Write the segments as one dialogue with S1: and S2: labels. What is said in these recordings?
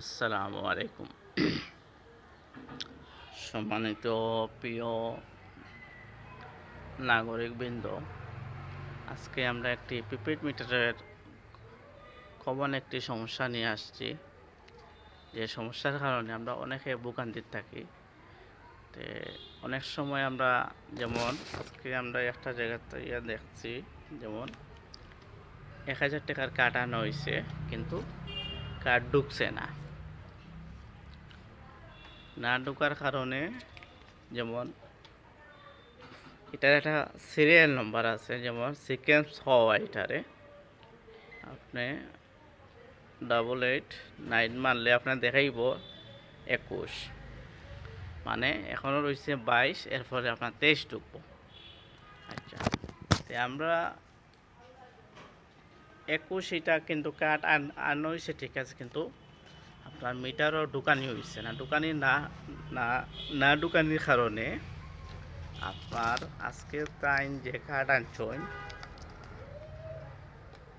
S1: আসসালামু আলাইকুম। সম্মানিত প্রিয় নাগরিকবৃন্দ, আজকে আমরা একটি প্রিপেড মিটারের কমন একটি সমস্যা নিয়ে আসছি। যে সমস্যার কারণে আমরা অনেকে ভোগান্তিতে থাকি। তে অনেক সময় আমরা যেমন আজকে আমরা একটা জায়গাতে দেখছি, যেমন 1000 টাকার কার্ড আনা হয়েছে, কিন্তু কার্ড ঢুকছে না ঢোকার কারণে, যেমন এটার একটা সিরিয়াল নম্বর আছে, যেমন সিকোয়েন্স হওয়া এটারে আপনি 88 9 মারলে আপনার দেখাইব 21, মানে এখনও রয়েছে 22, এরপরে আপনার 23 ঢুকবো। আচ্ছা, তো আমরা 21 এটা কিন্তু কার্ড আনা হয়েছে, ঠিক আছে, কিন্তু আপনার মিটারও ঢুকানি হয়েছে না। ঢুকানি না না ঢুকানির কারণে আপনার আজকে টাইম যে কার্ড আনছেন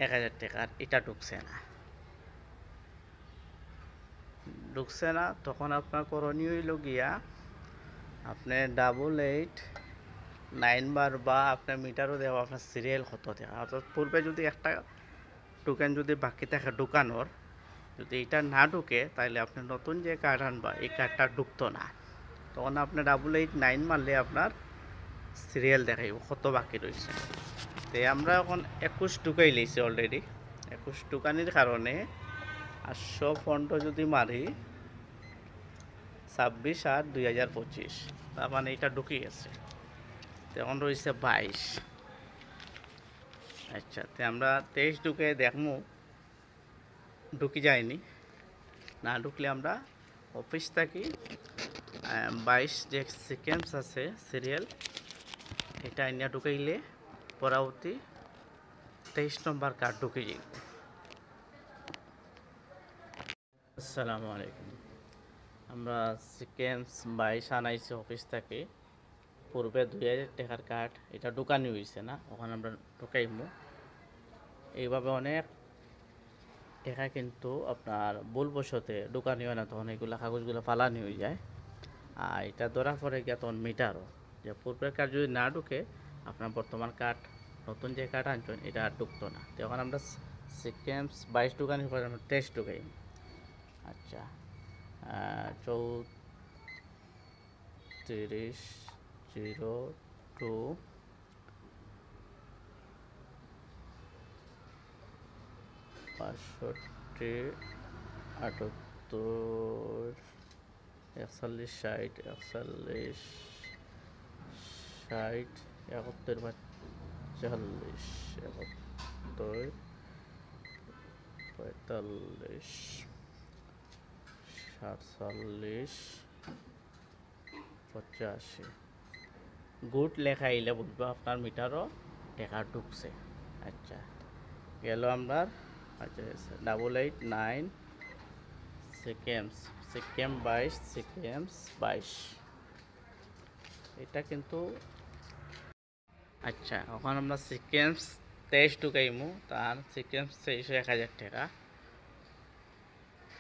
S1: 1000 টাকার, এটা ঢুকছে না। তখন আপনার করণীয় হইল গিয়া আপনি 88 9 বার বা আপনার মিটারও দেওয়া আপনার সিরিয়াল কত দেওয়া, অর্থাৎ পূর্বে যদি একটা টোকেন যদি বাকি থাকে ঢুকানোর, যদি এটা না ঢুকে তাহলে আপনি নতুন যে কার্ড আনবা এই কার্ডটা ঢুকতো না। তখন আপনি 88 9 মারলে আপনার সিরিয়াল দেখাইব কত বাকি রয়েছে। তো আমরা এখন 21 ঢুকাই লইছি অলরেডি। 21 ঢুকানির কারণে 815 যদি মারি 26/8/2025, তার মানে এটা ঢুকে গেছে। তখন রয়েছে 22। আচ্ছা, তো আমরা 23 ঢুকে দেখবো ঢুকি যায়নি। না ঢুকলে আমরা অফিস থাকি 22 যে সিকেন্স আছে সিরিয়াল, এটা আইনা ঢুকাইলে পরবর্তী 23 নম্বর কার্ড ঢুকে যাই। আসসালামু আলাইকুম। আমরা সিকেন্স 22 আনাইছি অফিস থেকে। পূর্বে 2000 টাকার কার্ড, এটা ঢুকানি হয়েছে না, ওখানে আমরা ঢুকাইমু। এইভাবে অনেক টাকা কিন্তু আপনার ভুলবশতে ঢুকানি হয় না, তখন এগুলো কাগজগুলো ফালানি হয়ে যায়। আর এটা ধরা পড়ে গিয়া তখন মিটারও, যে পূর্বের কার্ড যদি না ঢুকে আপনার বর্তমান কার্ড, নতুন যে কার্ড আনছেন এটা আর ঢুকতো না। তখন আমরা সিকেন্স 22 ঢুকানির পরে আমরা টেস্ট ঢুকাই। আচ্ছা, 34/02 65/78 41/60 41/60 71/40 71/45 47/85 গুড লেখা আইলে বুঝবো আপনার মিটারও টাকা ঢুকছে। আচ্ছা, গেল আমরা। আচ্ছা, 88 9 সেকেন্ড 22 এটা কিন্তু। আচ্ছা, এখন আমরা সিকেন্স 23 ঢুকাইমু, তার সিকেন্স 23 1000 টাকা।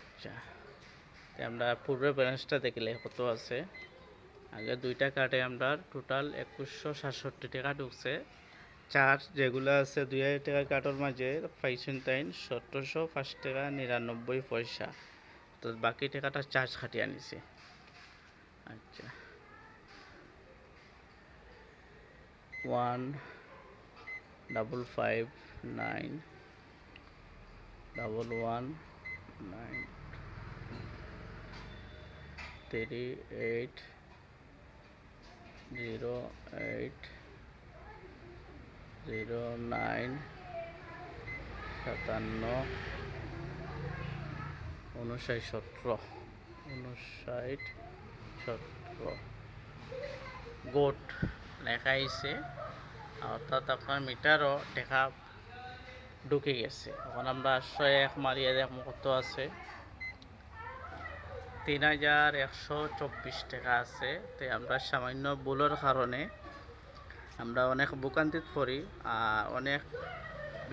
S1: আচ্ছা, আমরা পূর্বের ব্যালেন্সটা দেখলে কত আছে। আগে দুইটা কার্ডে আমরা টোটাল 2167 টাকা ঢুকছে। চার্জ যেগুলো আছে 2000 টাকার কার্ডের মাঝে পাইছেন তাই 1705 টাকা 99 পয়সা, তো বাকি টাকাটা চার্জ খাটিয়ে আনিছে। আচ্ছা, 15591119 380809 57 59 17 গোট লেখা আইছে, অর্থাৎ আপনার মিটারও দেখা ঢুকে গেছে। এখন আমরা 101 মারিয়ে দেখবো কত আছে। 3124 টাকা আছে। তো আমরা সামান্য ভুলের কারণে আমরা অনেক ভোগান্তিত পড়ি, আর অনেক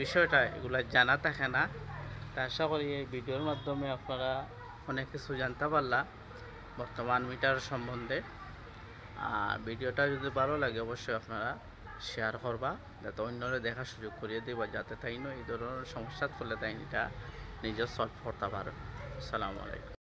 S1: বিষয়টা এগুলো জানা থাকে না। তা আশা করি এই ভিডিওর মাধ্যমে আপনারা অনেক কিছু জানতে পারলা বর্তমান মিটার সম্বন্ধে। আর ভিডিওটা যদি ভালো লাগে অবশ্যই আপনারা শেয়ার করবা, যাতে অন্যরা দেখার সুযোগ করিয়ে দেবা, যাতে তাই এই ধরনের সমস্যা করলে তাই এটা নিজে সলভ করতে পারে। আসসালামু আলাইকুম।